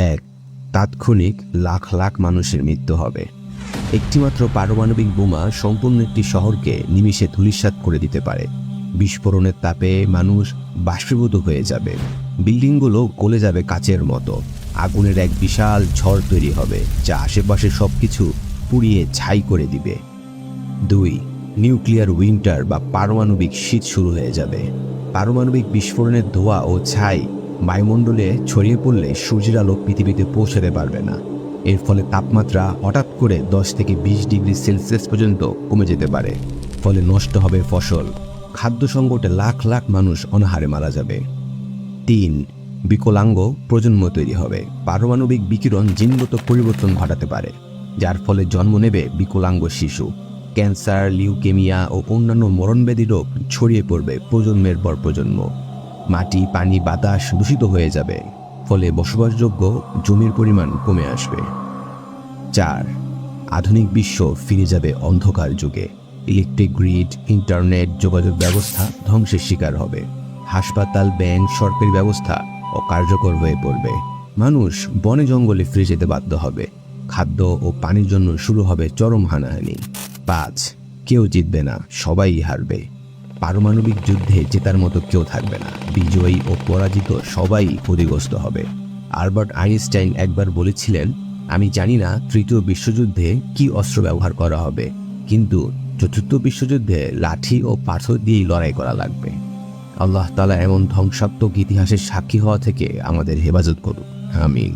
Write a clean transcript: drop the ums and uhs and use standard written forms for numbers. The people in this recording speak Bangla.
এক, তাৎক্ষণিক লাখ লাখ মানুষের মৃত্যু হবে। একটিমাত্র পারমাণবিক বোমা সম্পূর্ণ একটি শহরকে নিমিষে ধূলিসাৎ করে দিতে পারে। বিস্ফোরণের তাপে মানুষ বাষ্পীভূত হয়ে যাবে, বিল্ডিংগুলো গলে যাবে কাচের মতো। আগুনের এক বিশাল ঝড় তৈরি হবে যা আশেপাশে সবকিছু পুড়িয়ে ছাই করে দিবে। 2, নিউক্লিয়ার উইন্টার বা পারমাণবিক শীত শুরু হয়ে যাবে। পারমাণবিক বিস্ফোরণের ধোঁয়া ও ছাই বায়ুমণ্ডলে ছড়িয়ে পড়লে সূর্যের আলো পৃথিবীতে পৌঁছাতে পারবে না। এর ফলে তাপমাত্রা হঠাৎ করে 10 থেকে 20 ডিগ্রি সেলসিয়াস পর্যন্ত কমে যেতে পারে। ফলে নষ্ট হবে ফসল, খাদ্য সংকটে লাখ লাখ মানুষ অনাহারে মারা যাবে। 3, বিকলাঙ্গ প্রজন্ম তৈরি হবে। পারমাণবিক বিকিরণ জিনগত পরিবর্তন ঘটাতে পারে, যার ফলে জন্ম নেবে বিকলাঙ্গ শিশু। ক্যান্সার, লিউকেমিয়া ও অন্যান্য মরণব্যাধি রোগ ছড়িয়ে পড়বে প্রজন্মের পর প্রজন্ম। মাটি, পানি, বাতাস দূষিত হয়ে যাবে, ফলে বসবাসযোগ্য জমির পরিমাণ কমে আসবে। 4, আধুনিক বিশ্ব ফিরে যাবে অন্ধকার যুগে। ইলেকট্রিক গ্রিড, ইন্টারনেট, যোগাযোগ ব্যবস্থা ধ্বংসের শিকার হবে। হাসপাতাল, ব্যাংক, সরকারি ব্যবস্থা অকার্যকর হয়ে পড়বে। মানুষ বনে জঙ্গলে ফিরে যেতে বাধ্য হবে। খাদ্য ও পানির জন্য শুরু হবে চরম হানাহানি। 5, কেউ জিতবে না, সবাই হারবে। পারমাণবিক যুদ্ধে জেতার মতো কেউ থাকবে না। বিজয়ী ও পরাজিত সবাই ক্ষতিগ্রস্ত হবে। আলবার্ট আইনস্টাইন একবার বলেছিলেন, আমি জানি না তৃতীয় বিশ্বযুদ্ধে কি অস্ত্র ব্যবহার করা হবে, কিন্তু চতুর্থ বিশ্বযুদ্ধে লাঠি ও পাথর দিয়েই লড়াই করা লাগবে। আল্লাহ তাআলা এমন ধ্বংসাত্মক ইতিহাসের সাক্ষী হওয়া থেকে আমাদের হেফাজত করুন। আমিন।